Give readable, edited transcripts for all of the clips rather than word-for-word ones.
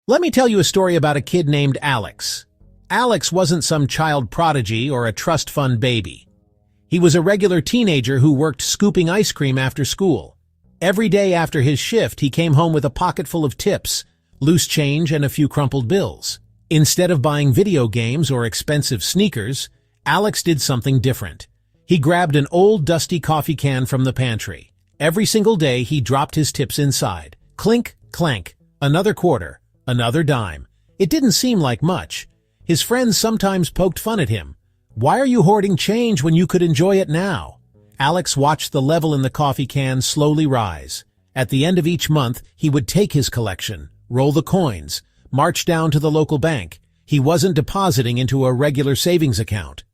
Let me tell you a story about a kid named Alex. Alex wasn't some child prodigy or a trust fund baby. He was a regular teenager who worked scooping ice cream after school. Every day after his shift, he came home with a pocket full of tips, loose change, and a few crumpled bills. Instead of buying video games or expensive sneakers, Alex did something different. He grabbed an old dusty coffee can from the pantry. Every single day, he dropped his tips inside. Clink, clank, another quarter, another dime. It didn't seem like much. His friends sometimes poked fun at him. Why are you hoarding change when you could enjoy it now? Alex watched the level in the coffee can slowly rise. At the end of each month, he would take his collection, roll the coins, march down to the local bank. He wasn't depositing into a regular savings account.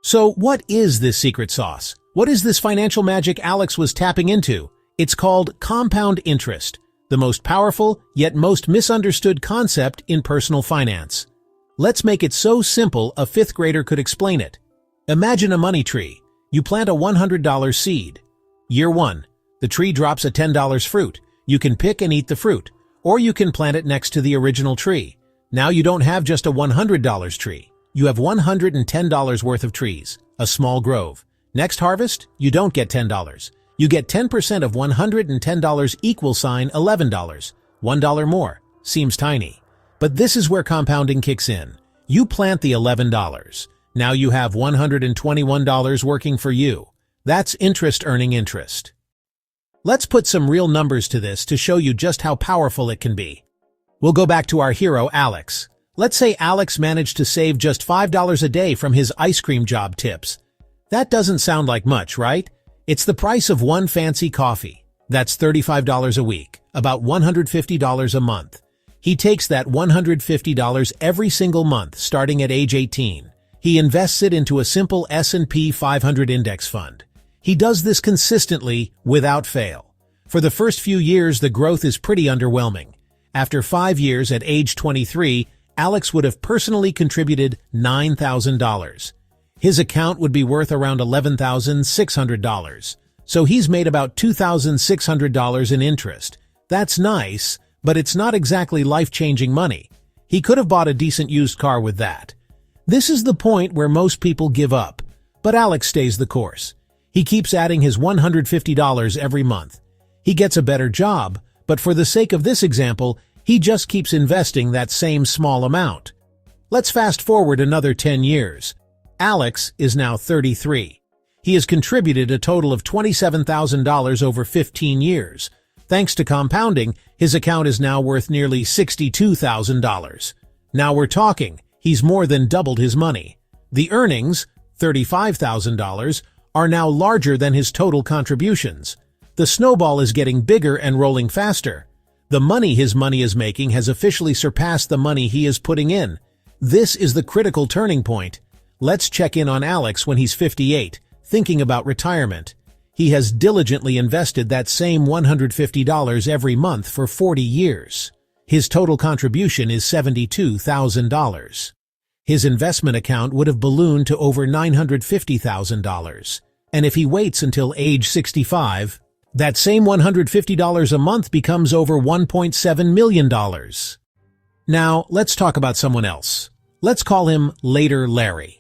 So what is this secret sauce? What is this financial magic Alex was tapping into? It's called compound interest, the most powerful yet most misunderstood concept in personal finance. Let's make it so simple a fifth grader could explain it. Imagine a money tree. You plant a $100 seed. Year 1. The tree drops a $10 fruit. You can pick and eat the fruit, or you can plant it next to the original tree. Now you don't have just a $100 tree. You have $110 worth of trees, a small grove. Next harvest, you don't get $10. You get 10% of $110 equal sign $11. $1 more. Seems tiny. But this is where compounding kicks in. You plant the $11. Now you have $121 working for you. That's interest earning interest. Let's put some real numbers to this to show you just how powerful it can be. We'll go back to our hero, Alex. Let's say Alex managed to save just $5 a day from his ice cream job tips. That doesn't sound like much, right? It's the price of one fancy coffee. That's $35 a week, about $150 a month. He takes that $150 every single month, starting at age 18. He invests it into a simple S&P 500 index fund. He does this consistently, without fail. For the first few years, the growth is pretty underwhelming. After 5 years, at age 23, Alex would have personally contributed $9,000. His account would be worth around $11,600. So he's made about $2,600 in interest. That's nice, but it's not exactly life-changing money. He could have bought a decent used car with that. This is the point where most people give up, but Alex stays the course. He keeps adding his $150 every month. He gets a better job, but for the sake of this example, he just keeps investing that same small amount. Let's fast forward another 10 years. Alex is now 33. He has contributed a total of $27,000 over 15 years. Thanks to compounding, his account is now worth nearly $62,000. Now we're talking. He's more than doubled his money. The earnings, $35,000, are now larger than his total contributions. The snowball is getting bigger and rolling faster. The money his money is making has officially surpassed the money he is putting in. This is the critical turning point. Let's check in on Alex when he's 58, thinking about retirement. He has diligently invested that same $150 every month for 40 years. His total contribution is $72,000. His investment account would have ballooned to over $950,000. And if he waits until age 65, that same $150 a month becomes over $1.7 million. Now, let's talk about someone else. Let's call him Later Larry.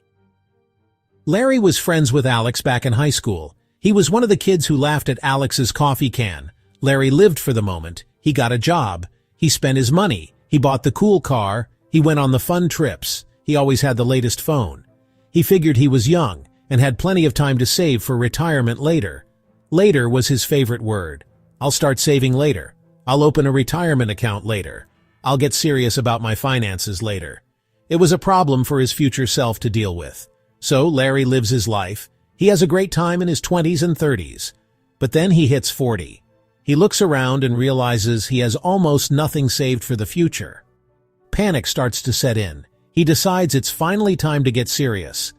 Larry was friends with Alex back in high school. He was one of the kids who laughed at Alex's coffee can. Larry lived for the moment. He got a job. He spent his money. He bought the cool car. He went on the fun trips. He always had the latest phone. He figured he was young and had plenty of time to save for retirement later. Later was his favorite word. I'll start saving later. I'll open a retirement account later. I'll get serious about my finances later. It was a problem for his future self to deal with. So Larry lives his life. He has a great time in his 20s and 30s. But then he hits 40. He looks around and realizes he has almost nothing saved for the future. Panic starts to set in. He decides it's finally time to get serious.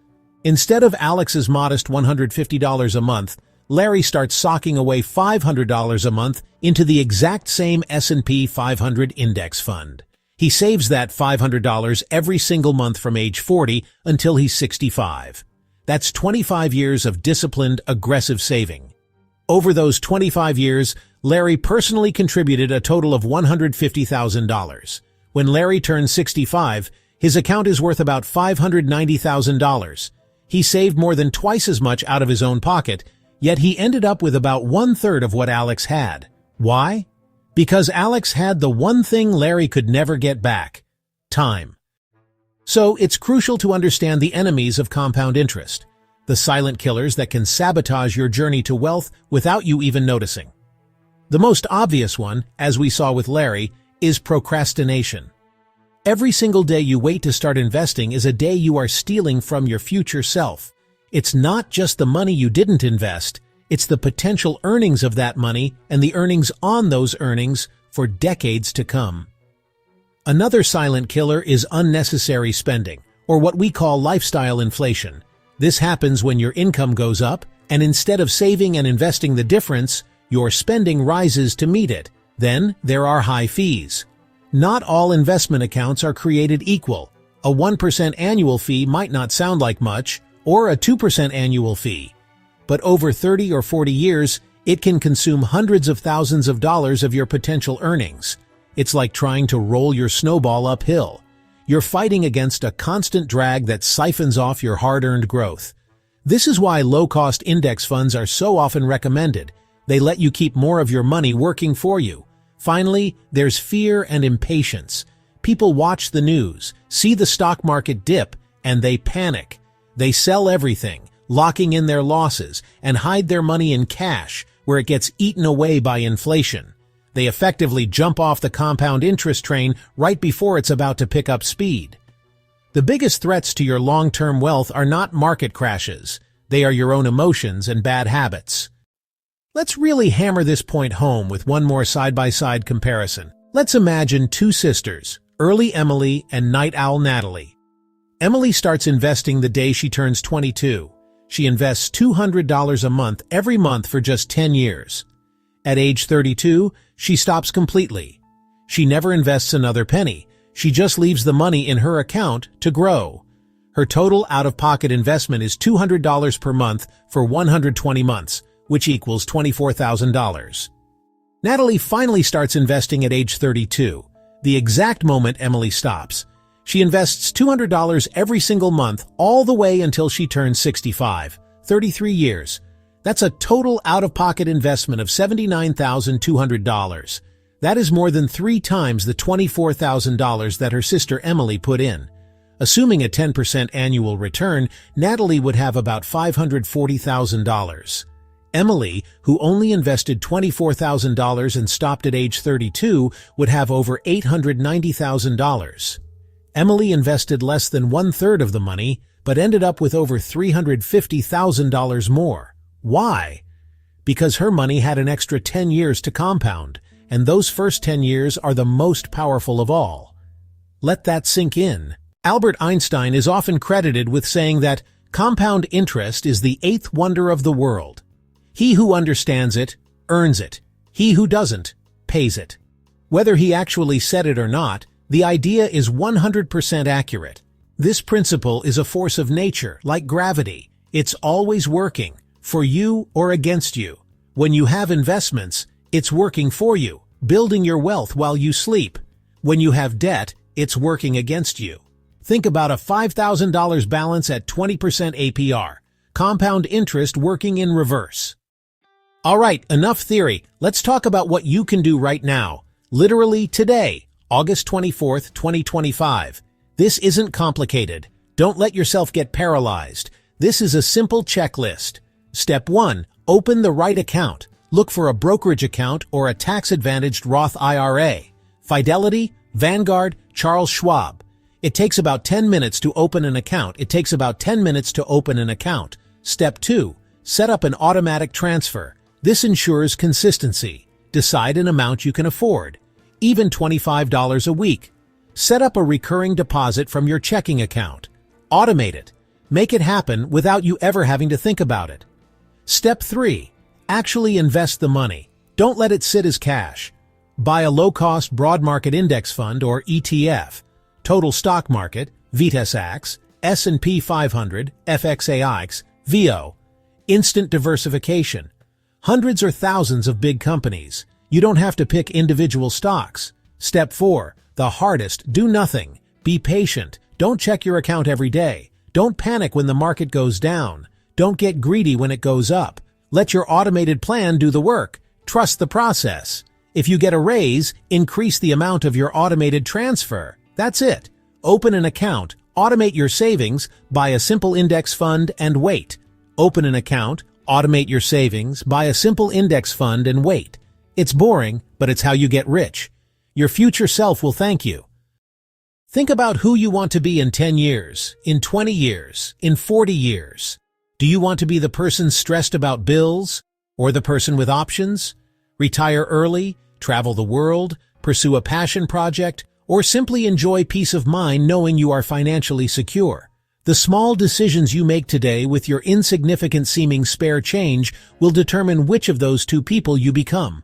Instead of Alex's modest $150 a month, Larry starts socking away $500 a month into the exact same S&P 500 index fund. He saves that $500 every single month from age 40 until he's 65. That's 25 years of disciplined, aggressive saving. Over those 25 years, Larry personally contributed a total of $150,000. When Larry turned 65, his account is worth about $590,000. He saved more than twice as much out of his own pocket, yet he ended up with about one-third of what Alex had. Why? Because Alex had the one thing Larry could never get back: time. So it's crucial to understand the enemies of compound interest, the silent killers that can sabotage your journey to wealth without you even noticing. The most obvious one, as we saw with Larry, is procrastination. Every single day you wait to start investing is a day you are stealing from your future self. It's not just the money you didn't invest, it's the potential earnings of that money and the earnings on those earnings for decades to come. Another silent killer is unnecessary spending, or what we call lifestyle inflation. This happens when your income goes up, and instead of saving and investing the difference, your spending rises to meet it. Then there are high fees. Not all investment accounts are created equal. A 1% annual fee might not sound like much, or a 2% annual fee. But over 30 or 40 years, it can consume hundreds of thousands of dollars of your potential earnings. It's like trying to roll your snowball uphill. You're fighting against a constant drag that siphons off your hard-earned growth. This is why low-cost index funds are so often recommended. They let you keep more of your money working for you. Finally, there's fear and impatience. People watch the news, see the stock market dip, and they panic. They sell everything, locking in their losses, and hide their money in cash, where it gets eaten away by inflation. They effectively jump off the compound interest train right before it's about to pick up speed. The biggest threats to your long-term wealth are not market crashes. They are your own emotions and bad habits. Let's really hammer this point home with one more side-by-side comparison. Let's imagine two sisters, Early Emily and Night Owl Natalie. Emily starts investing the day she turns 22. She invests $200 a month every month for just 10 years. At age 32, she stops completely. She never invests another penny. She just leaves the money in her account to grow. Her total out-of-pocket investment is $200 per month for 120 months, which equals $24,000. Natalie finally starts investing at age 32, the exact moment Emily stops. She invests $200 every single month all the way until she turns 65, 33 years. That's a total out-of-pocket investment of $79,200. That is more than 3 times the $24,000 that her sister Emily put in. Assuming a 10% annual return, Natalie would have about $540,000. Emily, who only invested $24,000 and stopped at age 32, would have over $890,000. Emily invested less than one-third of the money, but ended up with over $350,000 more. Why? Because her money had an extra 10 years to compound, and those first 10 years are the most powerful of all. Let that sink in. Albert Einstein is often credited with saying that compound interest is the 8th wonder of the world. He who understands it, earns it. He who doesn't, pays it. Whether he actually said it or not, the idea is 100% accurate. This principle is a force of nature, like gravity. It's always working, for you or against you. When you have investments, it's working for you, building your wealth while you sleep. When you have debt, it's working against you. Think about a $5,000 balance at 20% APR. Compound interest working in reverse. Alright, enough theory. Let's talk about what you can do right now. Literally today, August 24th, 2025. This isn't complicated. Don't let yourself get paralyzed. This is a simple checklist. Step 1. Open the right account. Look for a brokerage account or a tax-advantaged Roth IRA. Fidelity, Vanguard, Charles Schwab. It takes about 10 minutes to open an account. Step 2. Set up an automatic transfer. This ensures consistency. Decide an amount you can afford, even $25 a week. Set up a recurring deposit from your checking account. Automate it. Make it happen without you ever having to think about it. Step 3. Actually invest the money. Don't let it sit as cash. Buy a low-cost broad market index fund or ETF. Total Stock Market, VITESAX, S&P 500, FXAIX, VO. Instant diversification. Hundreds or thousands of big companies. You don't have to pick individual stocks. Step 4. The hardest, do nothing. Be patient. Don't check your account every day. Don't panic when the market goes down. Don't get greedy when it goes up. Let your automated plan do the work. Trust the process. If you get a raise, increase the amount of your automated transfer. That's it. Open an account, automate your savings, buy a simple index fund, and wait. Open an account, automate your savings, buy a simple index fund, and wait. It's boring, but it's how you get rich. Your future self will thank you. Think about who you want to be in 10 years, in 20 years, in 40 years. Do you want to be the person stressed about bills, or the person with options? Retire early, travel the world, pursue a passion project, or simply enjoy peace of mind knowing you are financially secure? The small decisions you make today with your insignificant seeming spare change will determine which of those two people you become.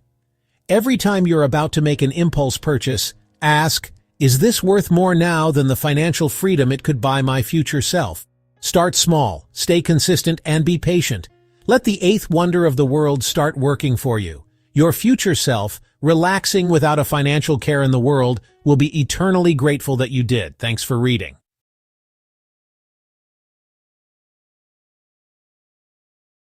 Every time you're about to make an impulse purchase, ask, is this worth more now than the financial freedom it could buy my future self? Start small, stay consistent, and be patient. Let the eighth wonder of the world start working for you. Your future self, relaxing without a financial care in the world, will be eternally grateful that you did. Thanks for reading.